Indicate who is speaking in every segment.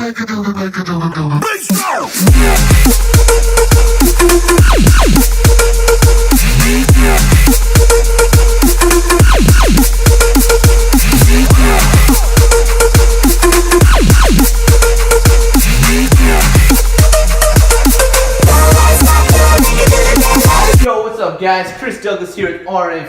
Speaker 1: Yo, what's up guys? Chris Douglas here at RN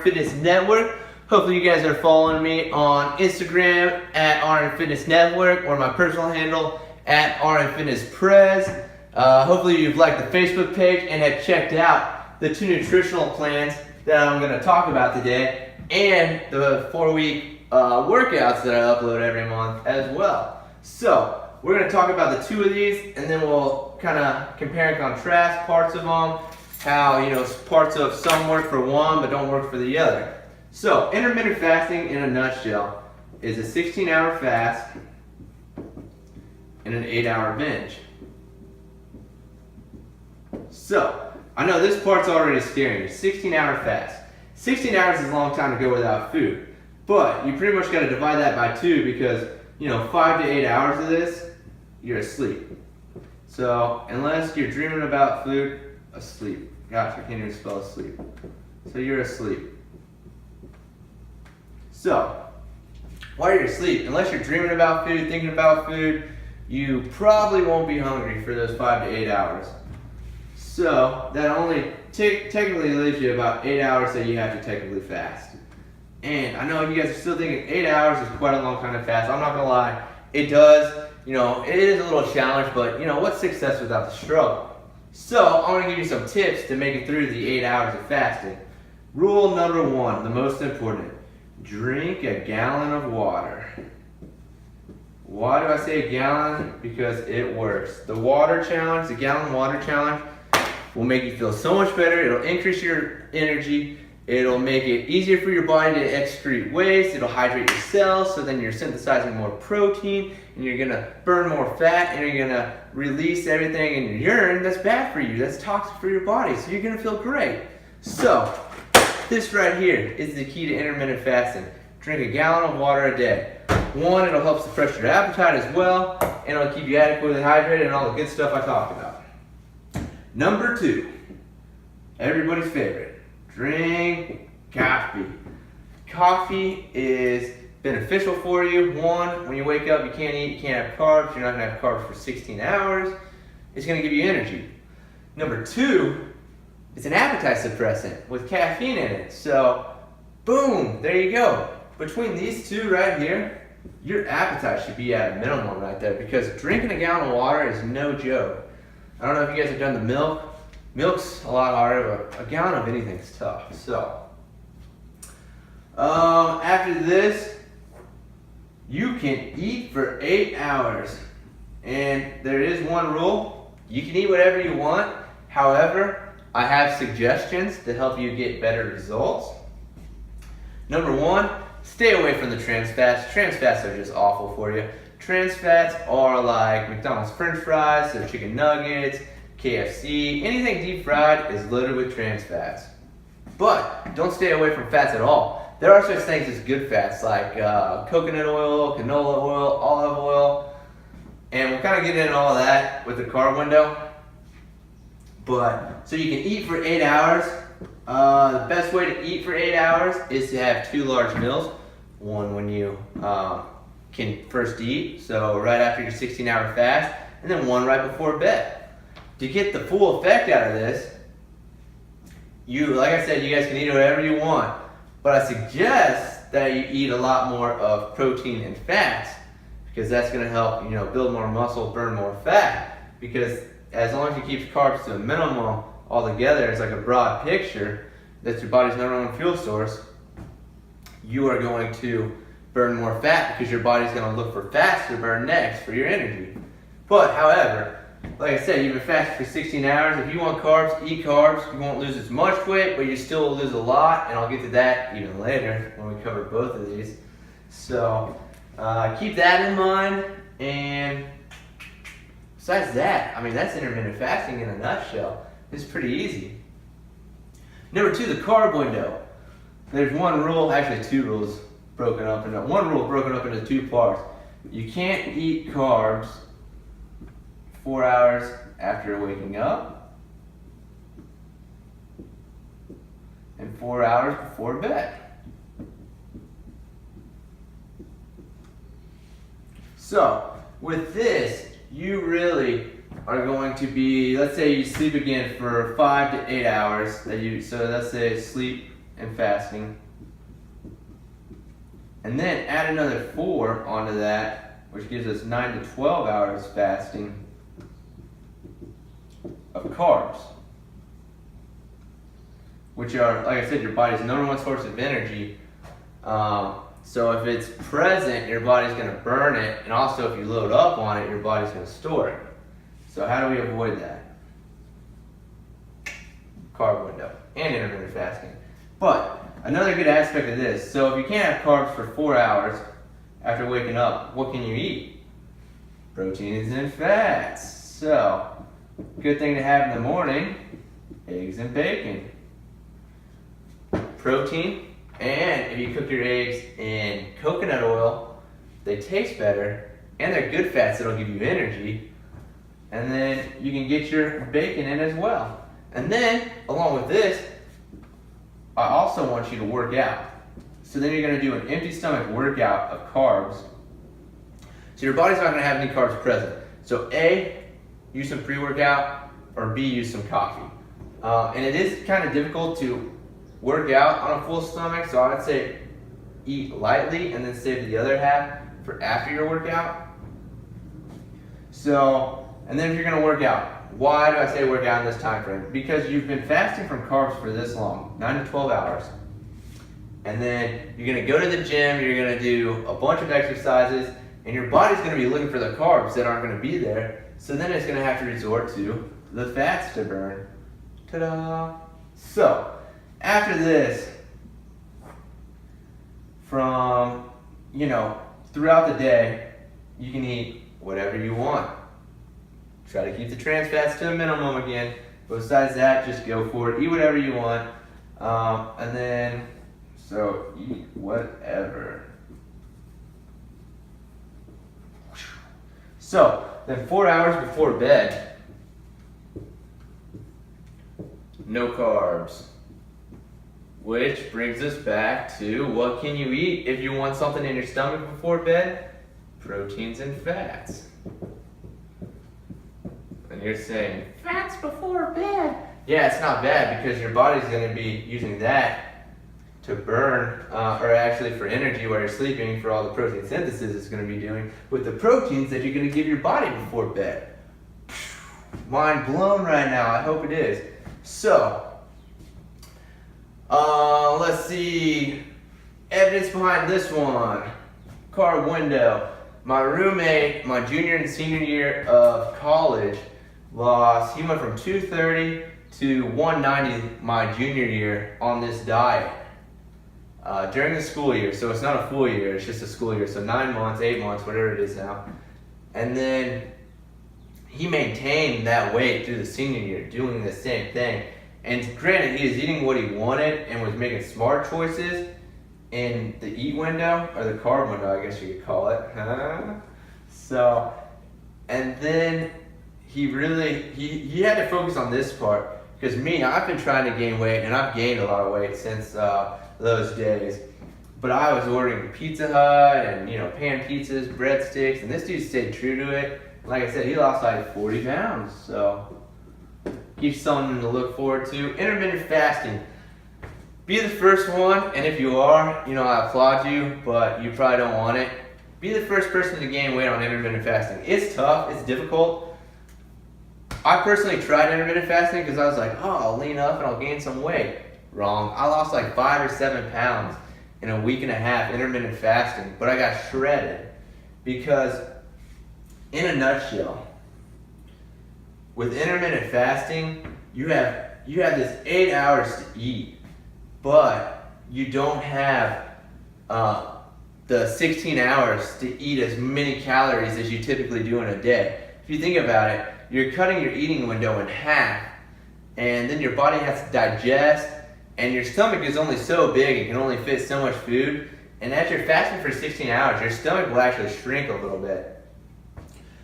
Speaker 1: Fitness Network. Hopefully you guys are following me on Instagram at RN Fitness Network or my personal handle at RN Fitness Prez. Hopefully you've liked the Facebook page and have checked out the 2 nutritional plans that I'm going to talk about today and the 4-week workouts that I upload every month as well. So we're going to talk about the 2 of these and then we'll kind of compare and contrast parts of them, how parts of some work for one but don't work for the other. So intermittent fasting in a nutshell is a 16-hour fast and an 8-hour binge. So I know this part's already scaring you. 16-hour fast. 16 hours is a long time to go without food, but you pretty much got to divide that by 2 because 5 to 8 hours of this you're asleep. So unless you're dreaming about food, asleep. Gosh, I can't even spell asleep. So you're asleep. So while you're asleep, unless you're dreaming about food, thinking about food, you probably won't be hungry for those 5 to 8 hours. So that only technically leaves you about 8 hours that you have to technically fast. And I know you guys are still thinking 8 hours is quite a long time to fast. I'm not gonna lie, it does. It is a little challenge, but what's success without the struggle? So I'm gonna give you some tips to make it through the 8 hours of fasting. Rule number 1, the most important: drink a gallon of water. Why do I say a gallon? Because it works. The water challenge, the gallon water challenge, will make you feel so much better. It'll increase your energy. It'll make it easier for your body to excrete waste. It'll hydrate your cells, so then you're synthesizing more protein, and you're gonna burn more fat, and you're gonna release everything in your urine that's bad for you, that's toxic for your body, so you're gonna feel great. So this right here is the key to intermittent fasting. Drink a gallon of water a day. 1, it'll help suppress your appetite as well, and it'll keep you adequately hydrated and all the good stuff I talked about. Number 2, everybody's favorite: drink coffee. Coffee is beneficial for you. 1, when you wake up, you can't eat, you can't have carbs, you're not gonna have carbs for 16 hours. It's gonna give you energy. Number 2, it's an appetite suppressant with caffeine in it. So, boom, there you go. Between these 2 right here, your appetite should be at a minimum right there, because drinking a gallon of water is no joke. I don't know if you guys have done the milk. Milk's a lot harder, but a gallon of anything's tough. So, after this, you can eat for 8 hours. And there is one rule: you can eat whatever you want. However, I have suggestions to help you get better results. Number 1, stay away from the trans fats. Trans fats are just awful for you. Trans fats are like McDonald's French fries, so chicken nuggets, KFC, anything deep fried is loaded with trans fats. But don't stay away from fats at all. There are such things as good fats like coconut oil, canola oil, olive oil, and we'll kind of get into all that with the carb window. But so you can eat for 8 hours. The best way to eat for 8 hours is to have 2 large meals. One when you can first eat, so right after your 16-hour fast, and then one right before bed. To get the full effect out of this, like I said, you guys can eat whatever you want, but I suggest that you eat a lot more of protein and fats, because that's going to help build more muscle, burn more fat. Because as long as you keep carbs to a minimum altogether, it's like a broad picture, that's your body's number 1 fuel source, you are going to burn more fat because your body's going to look for fats to burn next for your energy. But however, like I said, you've been fasting for 16 hours. If you want carbs, eat carbs. You won't lose as much weight, but you still will lose a lot, and I'll get to that even later when we cover both of these. So keep that in mind. And besides that, that's intermittent fasting in a nutshell. It's pretty easy. Number 2, the carb window. There's one rule, actually 2 rules broken up into one rule broken up into 2 parts. You can't eat carbs 4 hours after waking up and 4 hours before bed. So with this, you really are going to be, let's say you sleep again for 5 to 8 hours. So let's say sleep and fasting. And then add another 4 onto that, which gives us 9 to 12 hours fasting of carbs, which are, like I said, your body's number one source of energy. So if it's present, your body's going to burn it, and also if you load up on it, your body's going to store it. So how do we avoid that? Carb window and intermittent fasting. But another good aspect of this, so if you can't have carbs for 4 hours after waking up, what can you eat? Proteins and fats. So, good thing to have in the morning, eggs and bacon. Protein, and if you cook your eggs in coconut oil, they taste better, and they're good fats that'll give you energy. And then you can get your bacon in as well. And then, along with this, I also want you to work out. So then you're going to do an empty stomach workout of carbs. So your body's not going to have any carbs present. So A, use some pre-workout, or B, use some coffee. And it is kind of difficult to work out on a full stomach, so I would say eat lightly and then save the other half for after your workout. So, and then if you're going to work out, why do I say work out in this time frame? Because you've been fasting from carbs for this long, 9 to 12 hours. And then you're going to go to the gym, you're going to do a bunch of exercises, and your body's going to be looking for the carbs that aren't going to be there. So then it's going to have to resort to the fats to burn. Ta-da! So, after this, from, throughout the day, you can eat whatever you want. Try to keep the trans fats to a minimum again. But besides that, just go for it. Eat whatever you want. And then, so eat whatever. So, then 4 hours before bed, no carbs. Which brings us back to what can you eat if you want something in your stomach before bed? Proteins and fats. And you're saying, fats before bed? Yeah, it's not bad because your body's going to be using that to burn, or actually for energy while you're sleeping, for all the protein synthesis it's going to be doing with the proteins that you're going to give your body before bed. Mind blown right now, I hope it is. So, let's see, evidence behind this one, carb window. My roommate, my junior and senior year of college, he went from 230 to 190 my junior year on this diet during the school year. So it's not a full year, it's just a school year. So 9 months, 8 months, whatever it is now. And then he maintained that weight through the senior year, doing the same thing. And granted, he was eating what he wanted and was making smart choices in the eat window, or the carb window, I guess you could call it. So, and then he had to focus on this part, because I've been trying to gain weight, and I've gained a lot of weight since those days. But I was ordering Pizza Hut and pan pizzas, breadsticks, and this dude stayed true to it. Like I said, he lost like 40 pounds, so keep something to look forward to. Intermittent fasting. Be the first one, and if you are, I applaud you, but you probably don't want it. Be the first person to gain weight on intermittent fasting. It's tough, it's difficult. I personally tried intermittent fasting because I was like, I'll lean up and I'll gain some weight. Wrong. I lost like 5 or 7 pounds in a week and a half intermittent fasting, but I got shredded because, in a nutshell, with intermittent fasting, you have this 8 hours to eat, but you don't have the 16 hours to eat as many calories as you typically do in a day. If you think about it, you're cutting your eating window in half, and then your body has to digest, and your stomach is only so big, it can only fit so much food, And after you're fasting for 16 hours, your stomach will actually shrink a little bit.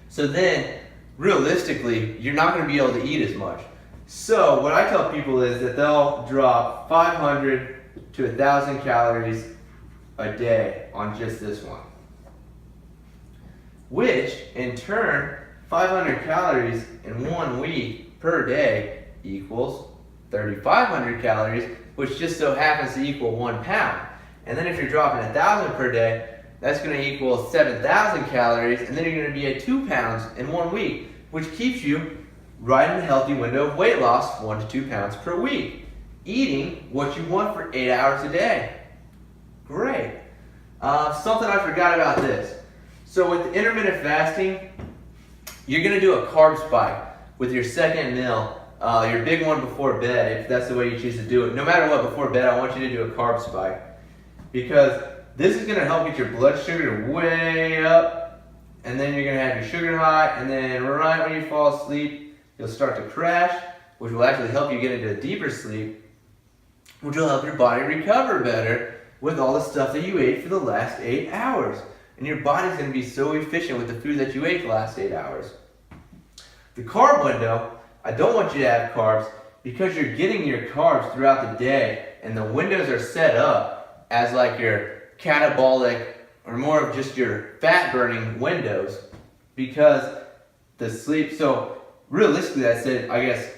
Speaker 1: So then, realistically, you're not going to be able to eat as much. So what I tell people is that they'll drop 500 to 1,000 calories a day on just this one. Which, in turn, 500 calories in 1 week per day equals 3,500 calories, which just so happens to equal 1 pound. And then if you're dropping 1,000 per day, that's going to equal 7,000 calories, and then you're going to be at 2 pounds in 1 week, which keeps you right in a healthy window of weight loss, 1 to 2 pounds per week. Eating what you want for 8 hours a day. Great. Something I forgot about this. So with intermittent fasting, you're going to do a carb spike with your second meal, your big one before bed, if that's the way you choose to do it. No matter what, before bed, I want you to do a carb spike. Because this is going to help get your blood sugar way up, and then you're going to have your sugar high, and then right when you fall asleep, you'll start to crash, which will actually help you get into a deeper sleep, which will help your body recover better with all the stuff that you ate for the last 8 hours. And your body's going to be so efficient with the food that you ate the last 8 hours. The carb window, I don't want you to have carbs because you're getting your carbs throughout the day, and the windows are set up as like your catabolic or more of just your fat burning windows because the sleep. So realistically, I said, I guess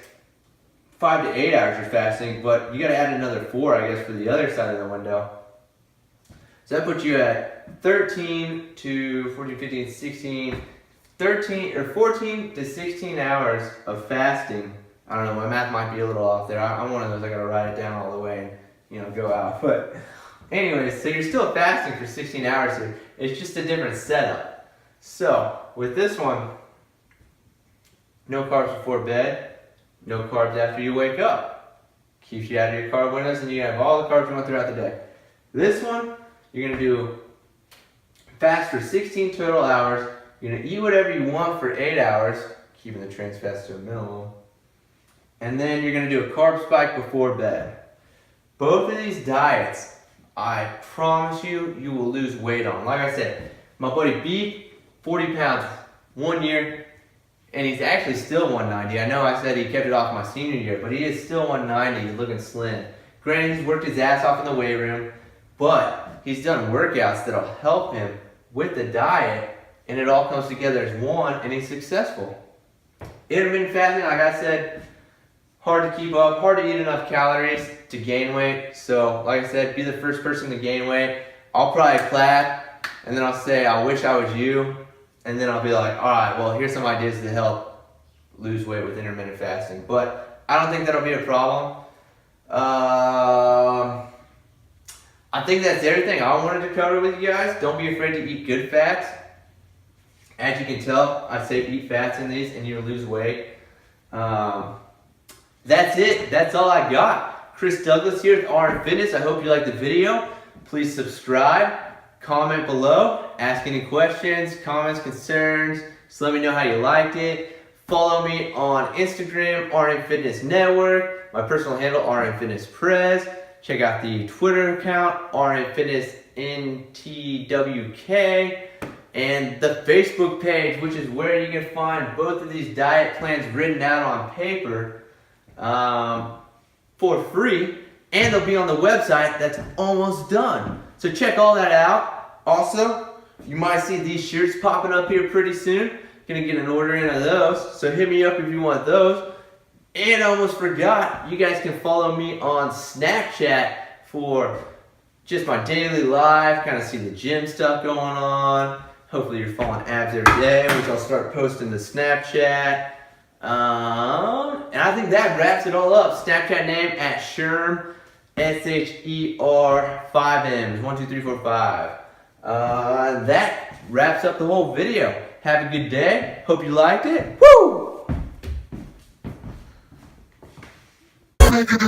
Speaker 1: 5 to 8 hours you're fasting, but you got to add another 4, I guess, for the other side of the window. So that puts you at 13 to 14, 15, 16, 13 or 14 to 16 hours of fasting. I don't know, my math might be a little off there. I'm one of those, I got to write it down all the way and, go out. But anyways, so you're still fasting for 16 hours here. It's just a different setup. So with this one, no carbs before bed, no carbs after you wake up. Keeps you out of your carb windows, and you have all the carbs you want throughout the day. This one, you're going to do fast for 16 total hours. You're going to eat whatever you want for 8 hours, keeping the trans fats to a minimum. And then you're going to do a carb spike before bed. Both of these diets, I promise you, you will lose weight on. Like I said, my buddy B, 40 pounds, 1 year, and he's actually still 190. I know I said he kept it off my senior year, but he is still 190. He's looking slim. Granted, he's worked his ass off in the weight room, but he's done workouts that'll help him with the diet, and it all comes together as one, and he's successful. Intermittent fasting, like I said, hard to keep up, hard to eat enough calories to gain weight. So, like I said, be the first person to gain weight. I'll probably clap, and then I'll say, I wish I was you. And then I'll be like, all right, well, here's some ideas to help lose weight with intermittent fasting. But I don't think that'll be a problem. I think that's everything I wanted to cover with you guys. Don't be afraid to eat good fats. As you can tell, I say eat fats in these and you'll lose weight. That's it. That's all I got. Chris Douglas here with RM Fitness. I hope you liked the video. Please subscribe. Comment below. Ask any questions, comments, concerns. Just let me know how you liked it. Follow me on Instagram, RM Fitness Network. My personal handle, RM Fitness Prez. Check out the Twitter account, RM Fitness NTWK. And the Facebook page, which is where you can find both of these diet plans written out on paper for free. And they'll be on the website that's almost done. So check all that out. Also, you might see these shirts popping up here pretty soon. Gonna get an order in of those. So hit me up if you want those. And I almost forgot, you guys can follow me on Snapchat for just my daily life, kind of see the gym stuff going on. Hopefully you're following abs every day, which I'll start posting to Snapchat. And I think that wraps it all up. Snapchat name at Sherm, SHER 5 M's, 1, 2, 3, 4, 5. That wraps up the whole video. Have a good day. Hope you liked it. Woo! Make it